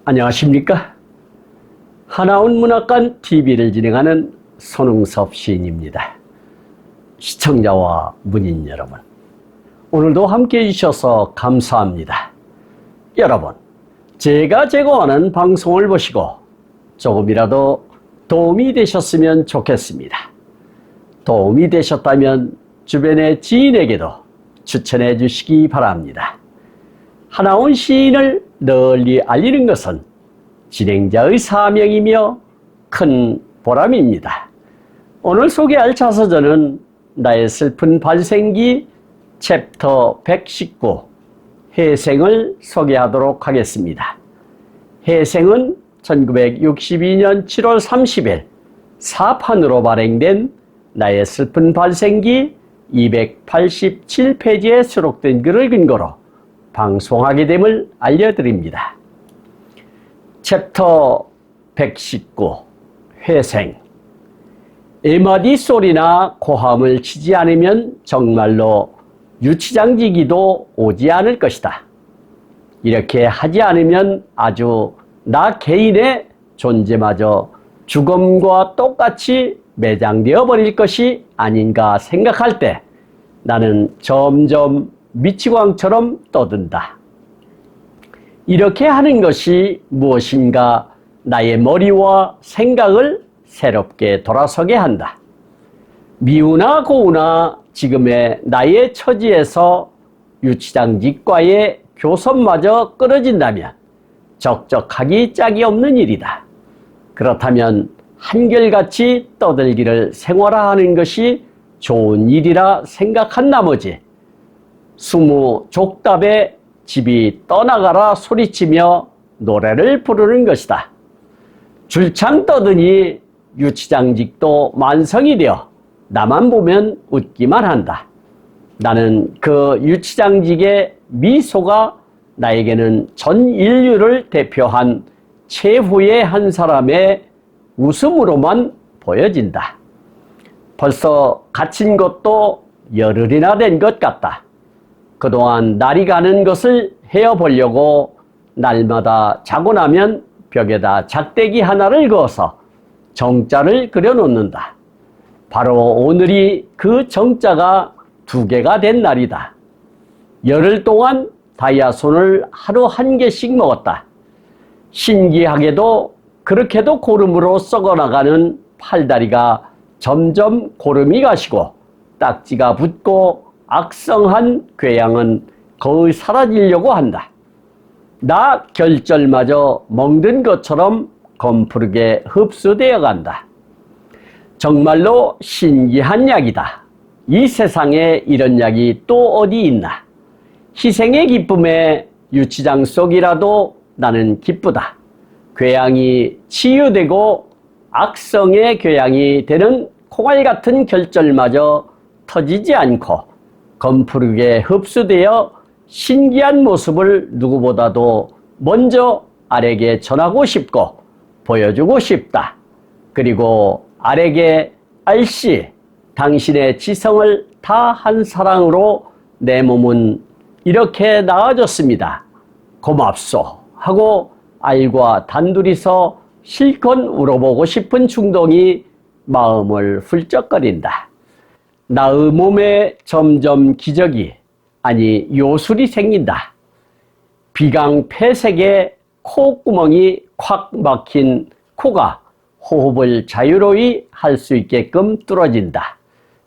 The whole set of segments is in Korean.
안녕하십니까? 하나온 문학관 TV를 진행하는 손흥섭 시인입니다. 시청자와 문인 여러분, 오늘도 함께해 주셔서 감사합니다. 여러분, 제가 제공하는 방송을 보시고 조금이라도 도움이 되셨으면 좋겠습니다. 도움이 되셨다면 주변의 지인에게도 추천해 주시기 바랍니다. 하나온 시인을 널리 알리는 것은 진행자의 사명이며 큰 보람입니다. 오늘 소개할 자서전은 나의 슬픈 발생기 챕터 119 해생을 소개하도록 하겠습니다. 해생은 1962년 7월 30일 사판으로 발행된 나의 슬픈 발생기 287페이지에 수록된 글을 근거로 방송하게 됨을 알려드립니다. 챕터 119 회생. 에마디 소리나 고함을 치지 않으면 정말로 유치장지기도 오지 않을 것이다. 이렇게 하지 않으면 아주 나 개인의 존재마저 죽음과 똑같이 매장되어 버릴 것이 아닌가 생각할 때 나는 점점 미치광처럼 떠든다. 이렇게 하는 것이 무엇인가 나의 머리와 생각을 새롭게 돌아서게 한다. 미우나 고우나 지금의 나의 처지에서 유치장직과의 교섭마저 끊어진다면 적적하기 짝이 없는 일이다. 그렇다면 한결같이 떠들기를 생활화하는 것이 좋은 일이라 생각한 나머지 수무족답에 집이 떠나가라 소리치며 노래를 부르는 것이다. 줄창 떠드니 유치장직도 만성이 되어 나만 보면 웃기만 한다. 나는 그 유치장직의 미소가 나에게는 전 인류를 대표한 최후의 한 사람의 웃음으로만 보여진다. 벌써 갇힌 것도 열흘이나 된 것 같다. 그동안 날이 가는 것을 헤어보려고 날마다 자고 나면 벽에다 작대기 하나를 그어서 정자를 그려놓는다. 바로 오늘이 그 정자가 2개가 된 날이다. 열흘 동안 다이아손을 하루 1개씩 먹었다. 신기하게도 그렇게도 고름으로 썩어나가는 팔다리가 점점 고름이 가시고 딱지가 붙고 악성한 궤양은 거의 사라지려고 한다. 나 결절마저 멍든 것처럼 검푸르게 흡수되어 간다. 정말로 신기한 약이다. 이 세상에 이런 약이 또 어디 있나. 희생의 기쁨에 유치장 속이라도 나는 기쁘다. 궤양이 치유되고 악성의 궤양이 되는 콩알 같은 결절마저 터지지 않고 검푸르게 흡수되어 신기한 모습을 누구보다도 먼저 알에게 전하고 싶고 보여주고 싶다. 그리고 알에게 알씨, 당신의 지성을 다한 사랑으로 내 몸은 이렇게 나아졌습니다. 고맙소 하고 알과 단둘이서 실컷 울어보고 싶은 충동이 마음을 훌쩍거린다. 나의 몸에 점점 기적이, 아니 요술이 생긴다. 비강 폐색에 콧구멍이 콱 막힌 코가 호흡을 자유로이 할 수 있게끔 뚫어진다.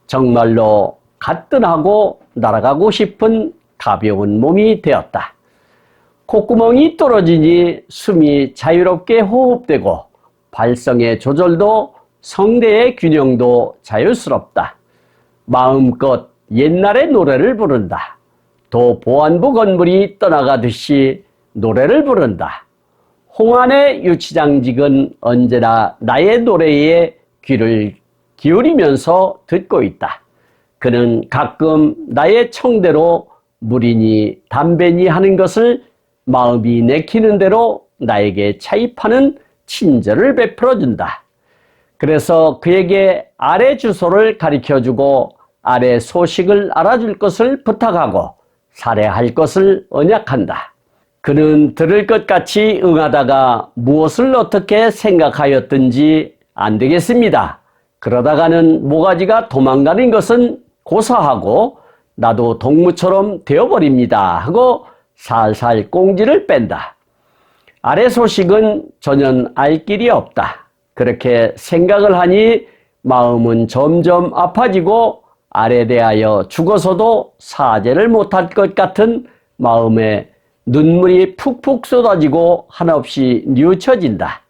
정말로 가뿐하고 날아가고 싶은 가벼운 몸이 되었다. 콧구멍이 뚫어지니 숨이 자유롭게 호흡되고 발성의 조절도 성대의 균형도 자유스럽다. 마음껏 옛날의 노래를 부른다. 도보안부 건물이 떠나가듯이 노래를 부른다. 홍안의 유치장직은 언제나 나의 노래에 귀를 기울이면서 듣고 있다. 그는 가끔 나의 청대로 물이니 담배니 하는 것을 마음이 내키는 대로 나에게 차입하는 친절을 베풀어준다. 그래서 그에게 아래 주소를 가르쳐주고 아래 소식을 알아줄 것을 부탁하고 살해할 것을 언약한다. 그는 들을 것 같이 응하다가 무엇을 어떻게 생각하였든지 안 되겠습니다. 그러다가는 모가지가 도망가는 것은 고사하고 나도 동무처럼 되어버립니다 하고 살살 꽁지를 뺀다. 아래 소식은 전혀 알 길이 없다. 그렇게 생각을 하니 마음은 점점 아파지고 아래 대하여 죽어서도 사죄를 못할 것 같은 마음에 눈물이 푹푹 쏟아지고 한없이 뉘우쳐진다.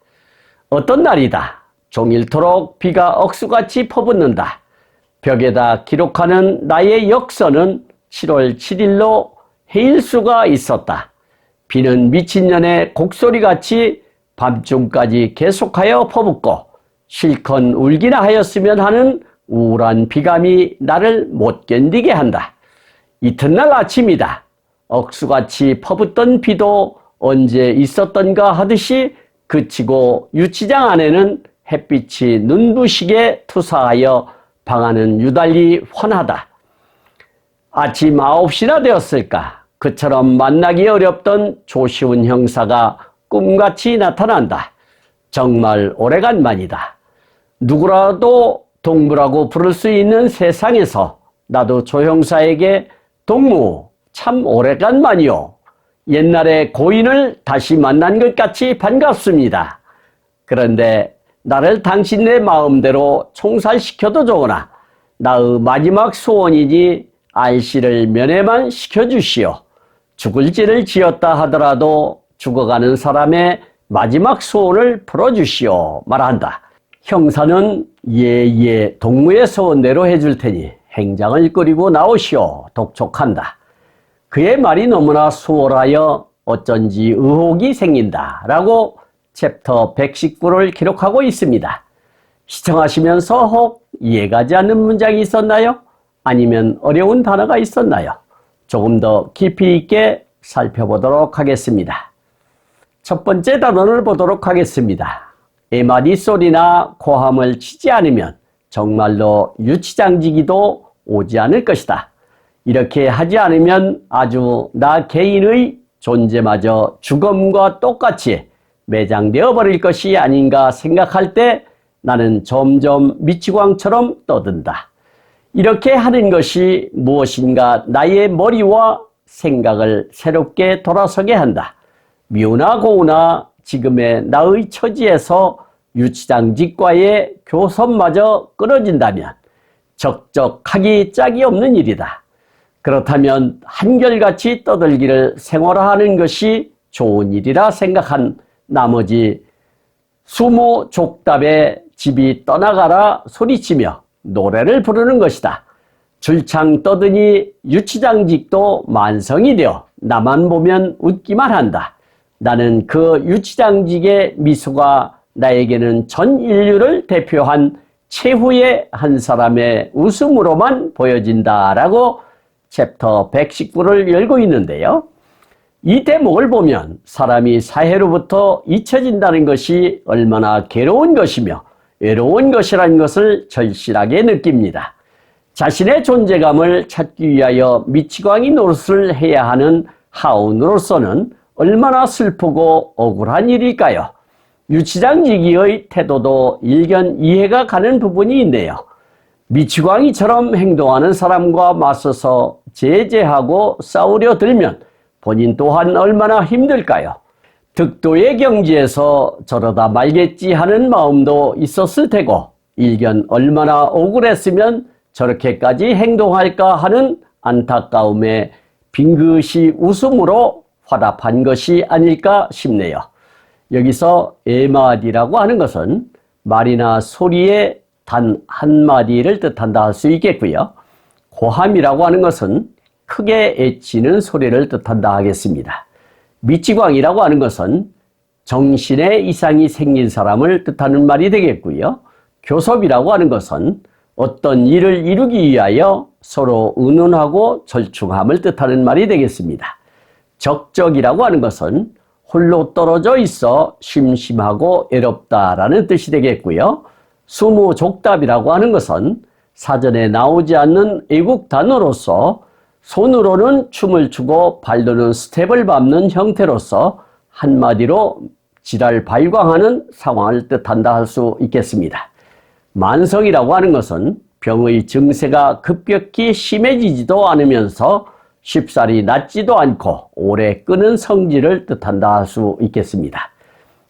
어떤 날이다. 종일토록 비가 억수같이 퍼붓는다. 벽에다 기록하는 나의 역서는 7월 7일로 해일 수가 있었다. 비는 미친년의 곡소리같이 밤중까지 계속하여 퍼붓고 실컷 울기나 하였으면 하는 우울한 비감이 나를 못 견디게 한다. 이튿날 아침이다. 억수같이 퍼붓던 비도 언제 있었던가 하듯이 그치고 유치장 안에는 햇빛이 눈부시게 투사하여 방안은 유달리 환하다. 아침 9시나 되었을까? 그처럼 만나기 어렵던 조시훈 형사가 꿈같이 나타난다. 정말 오래간만이다. 누구라도 동무라고 부를 수 있는 세상에서 나도 조 형사에게 동무 참 오래간만이요. 옛날에 고인을 다시 만난 것 같이 반갑습니다. 그런데 나를 당신네 마음대로 총살시켜도 좋으나 나의 마지막 소원이니 알씨를 면회만 시켜주시오. 죽을 죄를 지었다 하더라도 죽어가는 사람의 마지막 소원을 풀어주시오 말한다. 형사는 예예 동무의 소원대로 해줄 테니 행장을 끓이고 나오시오 독촉한다. 그의 말이 너무나 수월하여 어쩐지 의혹이 생긴다 라고 챕터 119를 기록하고 있습니다. 시청하시면서 혹 이해가지 않는 문장이 있었나요? 아니면 어려운 단어가 있었나요? 조금 더 깊이 있게 살펴보도록 하겠습니다. 첫 번째 단원을 보도록 하겠습니다. 에마디 소리나 고함을 치지 않으면 정말로 유치장지기도 오지 않을 것이다. 이렇게 하지 않으면 아주 나 개인의 존재마저 죽음과 똑같이 매장되어 버릴 것이 아닌가 생각할 때 나는 점점 미치광처럼 떠든다. 이렇게 하는 것이 무엇인가 나의 머리와 생각을 새롭게 돌아서게 한다. 미우나 고우나 지금의 나의 처지에서 유치장직과의 교섭마저 끊어진다면 적적하기 짝이 없는 일이다. 그렇다면 한결같이 떠들기를 생활화하는 것이 좋은 일이라 생각한 나머지 수무족답에 집이 떠나가라 소리치며 노래를 부르는 것이다. 줄창 떠드니 유치장직도 만성이 되어 나만 보면 웃기만 한다. 나는 그 유치장직의 미소가 나에게는 전 인류를 대표한 최후의 한 사람의 웃음으로만 보여진다라고 챕터 119를 열고 있는데요. 이 대목을 보면 사람이 사회로부터 잊혀진다는 것이 얼마나 괴로운 것이며 외로운 것이라는 것을 절실하게 느낍니다. 자신의 존재감을 찾기 위하여 미치광이 노릇을 해야 하는 하운으로서는 얼마나 슬프고 억울한 일일까요? 유치장지기의 태도도 일견 이해가 가는 부분이 있네요. 미치광이처럼 행동하는 사람과 맞서서 제재하고 싸우려 들면 본인 또한 얼마나 힘들까요? 득도의 경지에서 저러다 말겠지 하는 마음도 있었을 테고 일견 얼마나 억울했으면 저렇게까지 행동할까 하는 안타까움에 빙긋이 웃음으로 화답한 것이 아닐까 싶네요. 여기서 에마디라고 하는 것은 말이나 소리의 단 한마디를 뜻한다 할 수 있겠고요. 고함이라고 하는 것은 크게 애치는 소리를 뜻한다 하겠습니다. 미치광이라고 하는 것은 정신에 이상이 생긴 사람을 뜻하는 말이 되겠고요. 교섭이라고 하는 것은 어떤 일을 이루기 위하여 서로 의논하고 절충함을 뜻하는 말이 되겠습니다. 적적이라고 하는 것은 홀로 떨어져 있어 심심하고 외롭다라는 뜻이 되겠고요. 수무족답이라고 하는 것은 사전에 나오지 않는 애국 단어로서 손으로는 춤을 추고 발로는 스텝을 밟는 형태로서 한마디로 질을 발광하는 상황을 뜻한다 할 수 있겠습니다. 만성이라고 하는 것은 병의 증세가 급격히 심해지지도 않으면서 쉽사리 낫지도 않고 오래 끄는 성질을 뜻한다 할 수 있겠습니다.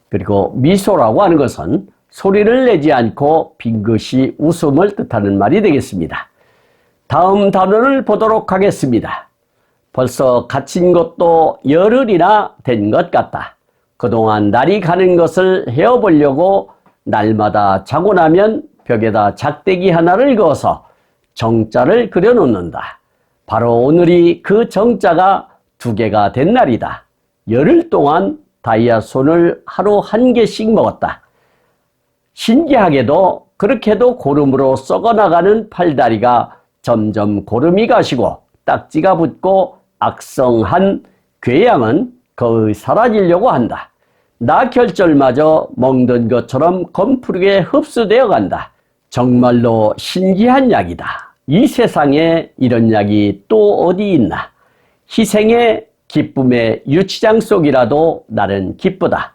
그리고 미소라고 하는 것은 소리를 내지 않고 빙긋이 웃음을 뜻하는 말이 되겠습니다. 다음 단원을 보도록 하겠습니다. 벌써 갇힌 것도 열흘이나 된 것 같다. 그동안 날이 가는 것을 헤어보려고 날마다 자고 나면 벽에다 작대기 하나를 그어서 정자를 그려놓는다. 바로 오늘이 그 정자가 2개가 된 날이다. 열흘 동안 다이아손을 하루 1개씩 먹었다. 신기하게도 그렇게도 고름으로 썩어나가는 팔다리가 점점 고름이 가시고 딱지가 붙고 악성한 궤양은 거의 사라지려고 한다. 나결절마저 먹는 것처럼 검푸르게 흡수되어 간다. 정말로 신기한 약이다. 이 세상에 이런 약이 또 어디 있나. 희생의 기쁨의 유치장 속이라도 나는 기쁘다.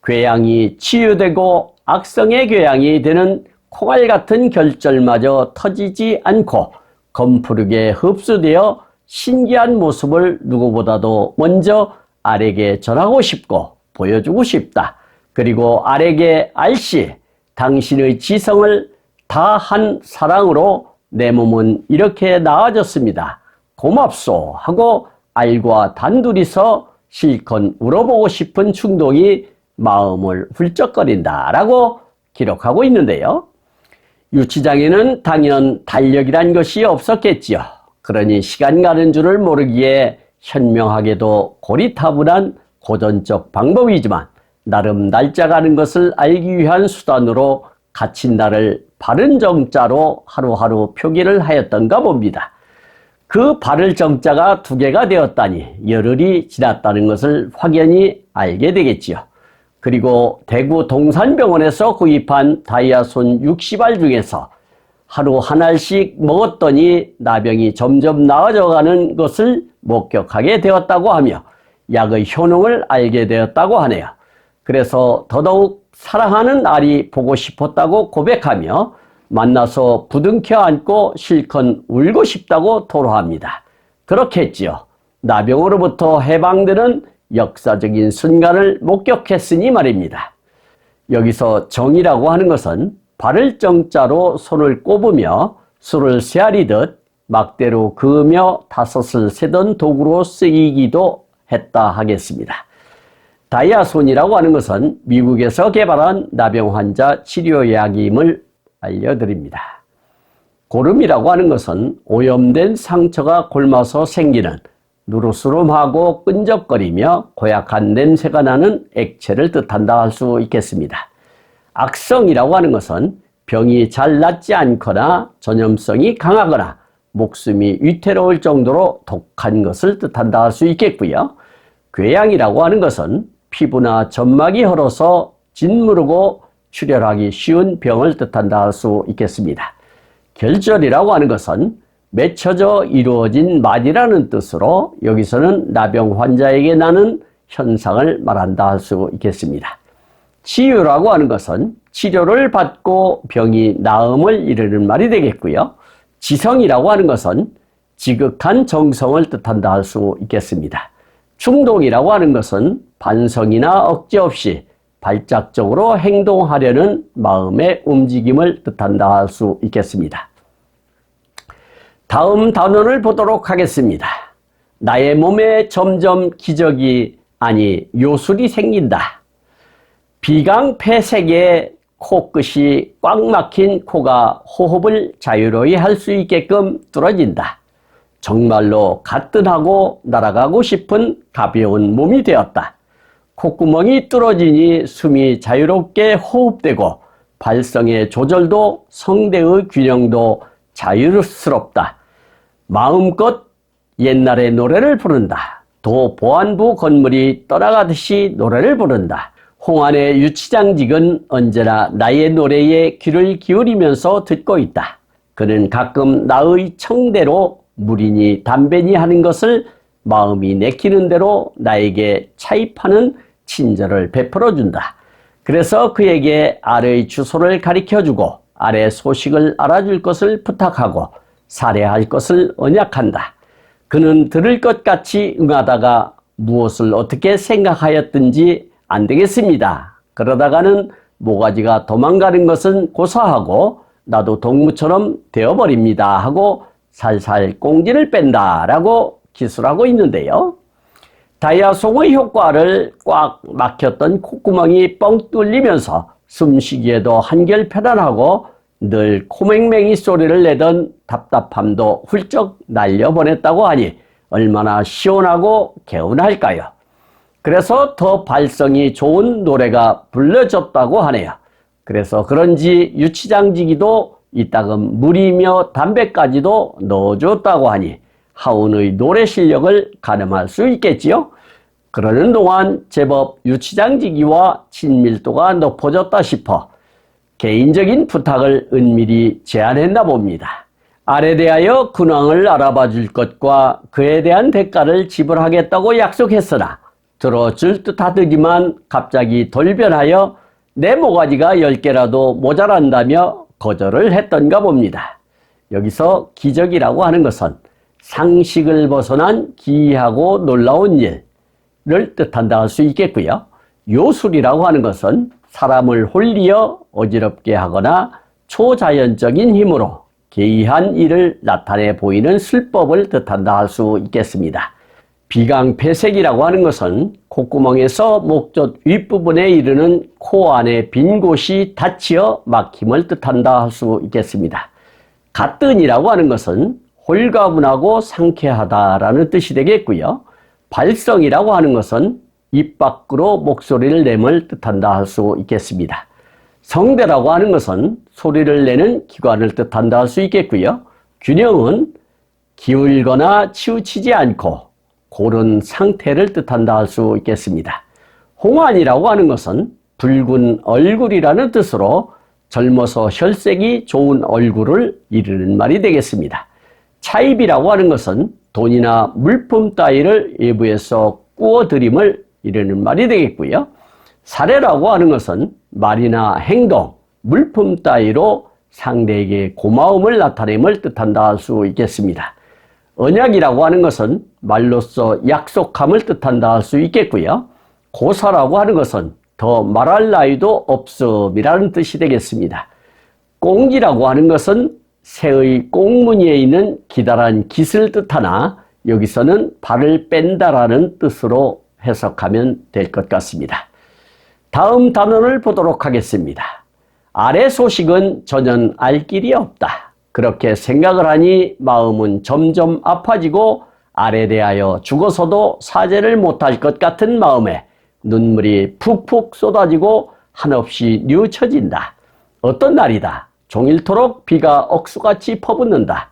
궤양이 치유되고 악성의 궤양이 되는 콩알 같은 결절마저 터지지 않고 검푸르게 흡수되어 신기한 모습을 누구보다도 먼저 알에게 전하고 싶고 보여주고 싶다. 그리고 알에게 알씨, 당신의 지성을 다한 사랑으로 내 몸은 이렇게 나아졌습니다. 고맙소 하고 알과 단둘이서 실컷 울어보고 싶은 충동이 마음을 훌쩍거린다 라고 기록하고 있는데요. 유치장에는 당연 달력이란 것이 없었겠지요. 그러니 시간 가는 줄을 모르기에 현명하게도 고리타분한 고전적 방법이지만 나름 날짜 가는 것을 알기 위한 수단으로 갇힌 날을 바른 정자로 하루하루 표기를 하였던가 봅니다. 그 바를 정자가 2개가 되었다니 열흘이 지났다는 것을 확연히 알게 되겠지요. 그리고 대구 동산병원에서 구입한 다이아손 60알 중에서 하루 한 알씩 먹었더니 나병이 점점 나아져가는 것을 목격하게 되었다고 하며 약의 효능을 알게 되었다고 하네요. 그래서 더더욱 사랑하는 알이 보고 싶었다고 고백하며 만나서 부둥켜 안고 실컷 울고 싶다고 토로합니다. 그렇겠지요. 나병으로부터 해방되는 역사적인 순간을 목격했으니 말입니다. 여기서 정이라고 하는 것은 발을 정자로 손을 꼽으며 술을 세아리듯 막대로 그으며 다섯을 세던 도구로 쓰이기도 했다 하겠습니다. 다이아손이라고 하는 것은 미국에서 개발한 나병 환자 치료약임을 알려드립니다. 고름이라고 하는 것은 오염된 상처가 골마서 생기는 누르스름하고 끈적거리며 고약한 냄새가 나는 액체를 뜻한다 할 수 있겠습니다. 악성이라고 하는 것은 병이 잘 낫지 않거나 전염성이 강하거나 목숨이 위태로울 정도로 독한 것을 뜻한다 할 수 있겠고요. 궤양이라고 하는 것은 피부나 점막이 헐어서 짓무르고 출혈하기 쉬운 병을 뜻한다 할 수 있겠습니다. 결절이라고 하는 것은 맺혀져 이루어진 말이라는 뜻으로 여기서는 나병 환자에게 나는 현상을 말한다 할 수 있겠습니다. 치유라고 하는 것은 치료를 받고 병이 나음을 이르는 말이 되겠고요. 지성이라고 하는 것은 지극한 정성을 뜻한다 할 수 있겠습니다. 충동이라고 하는 것은 반성이나 억제 없이 발작적으로 행동하려는 마음의 움직임을 뜻한다 할 수 있겠습니다. 다음 단원을 보도록 하겠습니다. 나의 몸에 점점 기적이 아니 요술이 생긴다. 비강폐색에 코끝이 꽉 막힌 코가 호흡을 자유로이 할 수 있게끔 뚫어진다. 정말로 가뜬하고 날아가고 싶은 가벼운 몸이 되었다. 콧구멍이 뚫어지니 숨이 자유롭게 호흡되고 발성의 조절도 성대의 균형도 자유스럽다. 마음껏 옛날의 노래를 부른다. 도 보안부 건물이 떠나가듯이 노래를 부른다. 홍안의 유치장직은 언제나 나의 노래에 귀를 기울이면서 듣고 있다. 그는 가끔 나의 청대로 물이니 담배니 하는 것을 마음이 내키는 대로 나에게 차입하는 친절을 베풀어 준다. 그래서 그에게 아래의 주소를 가리켜주고 아래 소식을 알아줄 것을 부탁하고 살해할 것을 언약한다. 그는 들을 것 같이 응하다가 무엇을 어떻게 생각하였든지 안 되겠습니다. 그러다가는 모가지가 도망가는 것은 고사하고 나도 동무처럼 되어버립니다 하고 살살 꽁지를 뺀다라고 기술하고 있는데요. 다이아송의 효과를 꽉 막혔던 콧구멍이 뻥 뚫리면서 숨쉬기에도 한결 편안하고 늘 코맹맹이 소리를 내던 답답함도 훌쩍 날려보냈다고 하니 얼마나 시원하고 개운할까요? 그래서 더 발성이 좋은 노래가 불러졌다고 하네요. 그래서 그런지 유치장지기도 이따금 물이며 담배까지도 넣어줬다고 하니 하운의 노래 실력을 가늠할 수 있겠지요. 그러는 동안 제법 유치장지기와 친밀도가 높아졌다 싶어 개인적인 부탁을 은밀히 제안했나 봅니다. 알에 대하여 근황을 알아봐 줄 것과 그에 대한 대가를 지불하겠다고 약속했으나 들어줄 듯 하더니만 갑자기 돌변하여 내 모가지가 10개라도 모자란다며 거절을 했던가 봅니다. 여기서 기적이라고 하는 것은 상식을 벗어난 기이하고 놀라운 일을 뜻한다 할 수 있겠고요. 요술이라고 하는 것은 사람을 홀리어 어지럽게 하거나 초자연적인 힘으로 개이한 일을 나타내 보이는 술법을 뜻한다 할 수 있겠습니다. 비강폐색이라고 하는 것은 콧구멍에서 목젖 윗부분에 이르는 코 안에 빈 곳이 닫히어 막힘을 뜻한다 할 수 있겠습니다. 가뜬이라고 하는 것은 홀가분하고 상쾌하다라는 뜻이 되겠고요. 발성이라고 하는 것은 입 밖으로 목소리를 내을 뜻한다 할 수 있겠습니다. 성대라고 하는 것은 소리를 내는 기관을 뜻한다 할 수 있겠고요. 균형은 기울거나 치우치지 않고 고른 상태를 뜻한다 할 수 있겠습니다. 홍안이라고 하는 것은 붉은 얼굴이라는 뜻으로 젊어서 혈색이 좋은 얼굴을 이르는 말이 되겠습니다. 차입이라고 하는 것은 돈이나 물품 따위를 외부에서 꾸어들임을 이르는 말이 되겠고요. 사례라고 하는 것은 말이나 행동, 물품 따위로 상대에게 고마움을 나타냄을 뜻한다 할 수 있겠습니다. 언약이라고 하는 것은 말로써 약속함을 뜻한다 할 수 있겠고요. 고사라고 하는 것은 더 말할 나위도 없음이라는 뜻이 되겠습니다. 꽁지라고 하는 것은 새의 꽁무니에 있는 기다란 깃을 뜻하나 여기서는 발을 뺀다라는 뜻으로 해석하면 될 것 같습니다. 다음 단원을 보도록 하겠습니다. 아래 소식은 전혀 알 길이 없다. 그렇게 생각을 하니 마음은 점점 아파지고 알에 대하여 죽어서도 사죄를 못할 것 같은 마음에 눈물이 푹푹 쏟아지고 한없이 뉘우쳐진다. 어떤 날이다. 종일토록 비가 억수같이 퍼붓는다.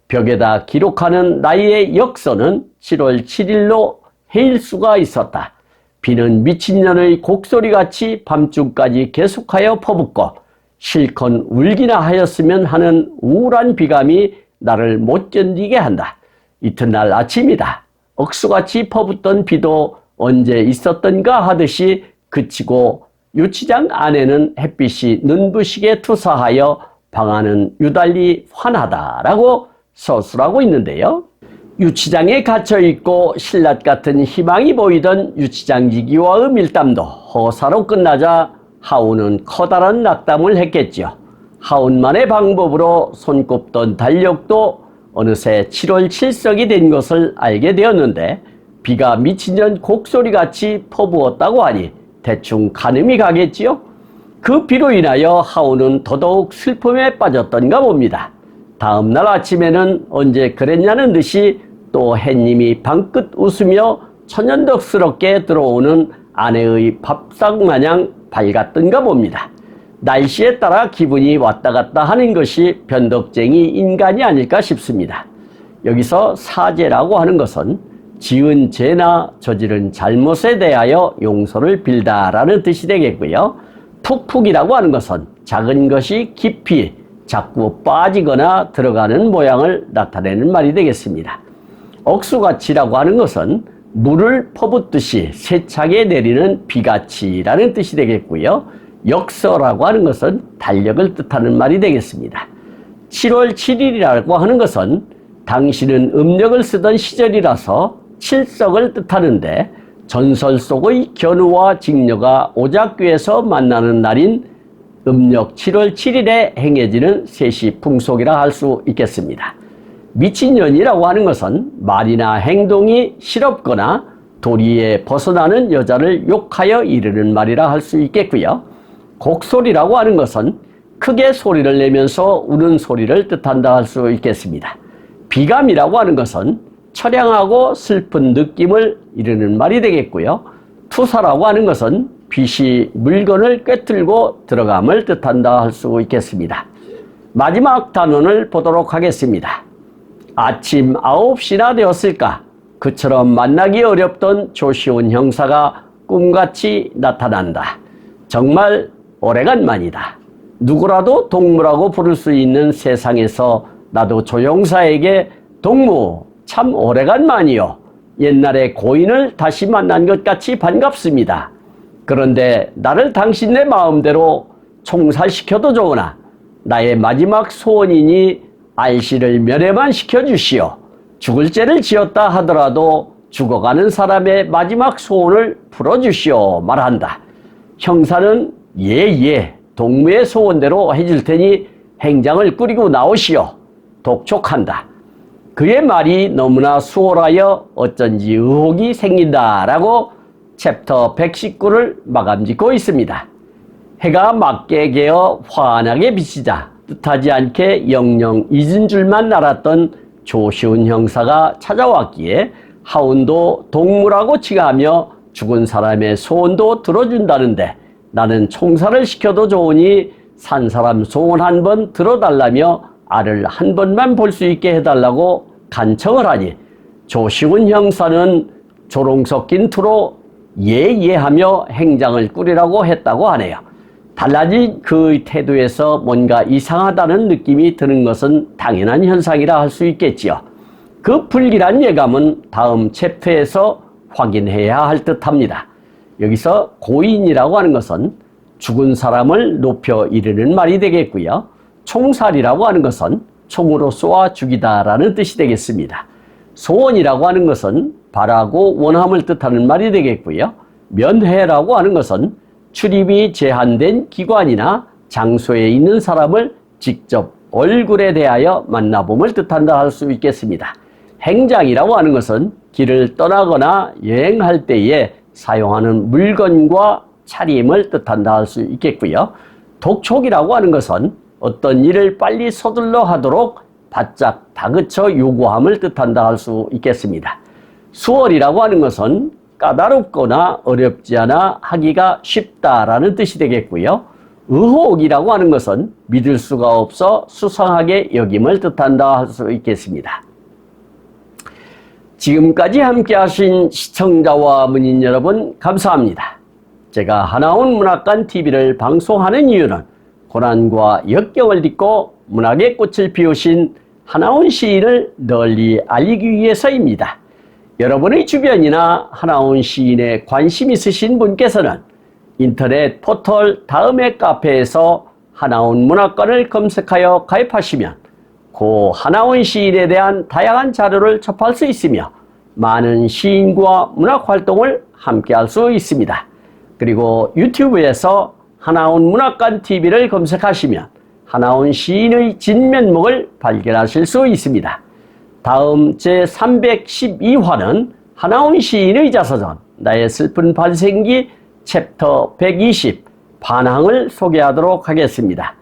벽에다 기록하는 나의 역서는 7월 7일로 해일 수가 있었다. 비는 미친년의 곡소리같이 밤중까지 계속하여 퍼붓고 실컷 울기나 하였으면 하는 우울한 비감이 나를 못 견디게 한다. 이튿날 아침이다. 억수같이 퍼붓던 비도 언제 있었던가 하듯이 그치고 유치장 안에는 햇빛이 눈부시게 투사하여 방 안은 유달리 환하다라고 서술하고 있는데요. 유치장에 갇혀있고 신라 같은 희망이 보이던 유치장지기와의 밀담도 허사로 끝나자 하운은 커다란 낙담을 했겠지요. 하운만의 방법으로 손꼽던 달력도 어느새 7월 7석이 된 것을 알게 되었는데 비가 미친년 곡소리같이 퍼부었다고 하니 대충 가늠이 가겠지요. 그 비로 인하여 하운은 더더욱 슬픔에 빠졌던가 봅니다. 다음 날 아침에는 언제 그랬냐는 듯이 또 햇님이 방긋 웃으며 천연덕스럽게 들어오는 아내의 밥상 마냥 밝았던가 봅니다. 날씨에 따라 기분이 왔다 갔다 하는 것이 변덕쟁이 인간이 아닐까 싶습니다. 여기서 사죄라고 하는 것은 지은 죄나 저지른 잘못에 대하여 용서를 빌다라는 뜻이 되겠고요. 푹푹이라고 하는 것은 작은 것이 깊이 자꾸 빠지거나 들어가는 모양을 나타내는 말이 되겠습니다. 억수같이라고 하는 것은 물을 퍼붓듯이 세차게 내리는 비같이라는 뜻이 되겠고요. 역서라고 하는 것은 달력을 뜻하는 말이 되겠습니다. 7월 7일이라고 하는 것은 당신은 음력을 쓰던 시절이라서 칠석을 뜻하는데 전설 속의 견우와 직녀가 오작교에서 만나는 날인 음력 7월 7일에 행해지는 세시 풍속이라 할 수 있겠습니다. 미친년이라고 하는 것은 말이나 행동이 실없거나 도리에 벗어나는 여자를 욕하여 이르는 말이라 할 수 있겠고요. 곡소리라고 하는 것은 크게 소리를 내면서 우는 소리를 뜻한다 할 수 있겠습니다. 비감이라고 하는 것은 처량하고 슬픈 느낌을 이르는 말이 되겠고요. 투사라고 하는 것은 빛이 물건을 꿰뚫고 들어감을 뜻한다 할 수 있겠습니다. 마지막 단원을 보도록 하겠습니다. 아침 9시나 되었을까? 그처럼 만나기 어렵던 조시온 형사가 꿈같이 나타난다. 정말 오래간만이다. 누구라도 동무라고 부를 수 있는 세상에서 나도 조 형사에게 동무 참 오래간만이요. 옛날에 고인을 다시 만난 것 같이 반갑습니다. 그런데 나를 당신네 마음대로 총살시켜도 좋으나 나의 마지막 소원이니 알씨를 면회만 시켜주시오. 죽을 죄를 지었다 하더라도 죽어가는 사람의 마지막 소원을 풀어주시오 말한다. 형사는 예예 동무의 소원대로 해줄 테니 행장을 꾸리고 나오시오. 독촉한다. 그의 말이 너무나 수월하여 어쩐지 의혹이 생긴다라고 챕터 119를 마감짓고 있습니다. 해가 맑게 개어 환하게 비치자 뜻하지 않게 영영 잊은 줄만 알았던 조시훈 형사가 찾아왔기에 하운도 동무라고 칭하며 죽은 사람의 소원도 들어준다는데 나는 총살을 시켜도 좋으니 산 사람 소원 한 번 들어달라며 알을 한 번만 볼 수 있게 해달라고 간청을 하니 조시훈 형사는 조롱 섞인 투로 예예하며 행장을 꾸리라고 했다고 하네요. 달라진 그의 태도에서 뭔가 이상하다는 느낌이 드는 것은 당연한 현상이라 할 수 있겠지요. 그 불길한 예감은 다음 챕터에서 확인해야 할 듯합니다. 여기서 고인이라고 하는 것은 죽은 사람을 높여 이르는 말이 되겠고요. 총살이라고 하는 것은 총으로 쏘아 죽이다라는 뜻이 되겠습니다. 소원이라고 하는 것은 바라고 원함을 뜻하는 말이 되겠고요. 면회라고 하는 것은 출입이 제한된 기관이나 장소에 있는 사람을 직접 얼굴에 대하여 만나봄을 뜻한다 할 수 있겠습니다. 행장이라고 하는 것은 길을 떠나거나 여행할 때에 사용하는 물건과 차림을 뜻한다 할 수 있겠고요. 독촉이라고 하는 것은 어떤 일을 빨리 서둘러 하도록 바짝 다그쳐 요구함을 뜻한다 할 수 있겠습니다. 수월이라고 하는 것은 까다롭거나 어렵지 않아 하기가 쉽다라는 뜻이 되겠고요. 의혹이라고 하는 것은 믿을 수가 없어 수상하게 여김을 뜻한다 할 수 있겠습니다. 지금까지 함께 하신 시청자와 문인 여러분 감사합니다. 제가 하나온 문학관 TV를 방송하는 이유는 고난과 역경을 딛고 문학의 꽃을 피우신 하나온 시인을 널리 알리기 위해서입니다. 여러분의 주변이나 하나온 시인에 관심 있으신 분께서는 인터넷 포털 다음의 카페에서 하나온 문학관을 검색하여 가입하시면 고 하나온 시인에 대한 다양한 자료를 접할 수 있으며 많은 시인과 문학활동을 함께 할 수 있습니다. 그리고 유튜브에서 하나온 문학관 TV를 검색하시면 하나온 시인의 진면목을 발견하실 수 있습니다. 다음 제312화는 하나온 시인의 자서전 나의 슬픈 반생기 챕터 120 반항을 소개하도록 하겠습니다.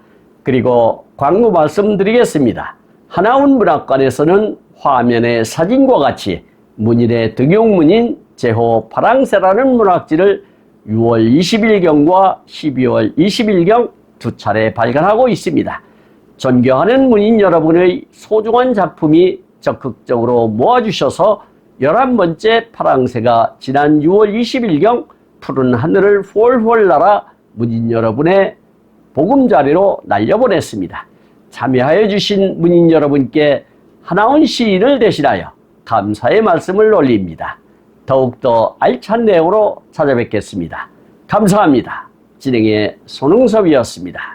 그리고 광고 말씀드리겠습니다. 하나온 문학관에서는 화면의 사진과 같이 문인의 등용문인 제호 파랑새라는 문학지를 6월 20일경과 12월 20일경 두 차례 발간하고 있습니다. 존경하는 문인 여러분의 소중한 작품이 적극적으로 모아주셔서 11번째 파랑새가 지난 6월 20일경 푸른 하늘을 홀홀 날아 문인 여러분의 보금자리로 날려보냈습니다. 참여하여 주신 문인 여러분께 하나원 시인을 대신하여 감사의 말씀을 올립니다. 더욱더 알찬 내용으로 찾아뵙겠습니다. 감사합니다. 진행의 손흥섭이었습니다.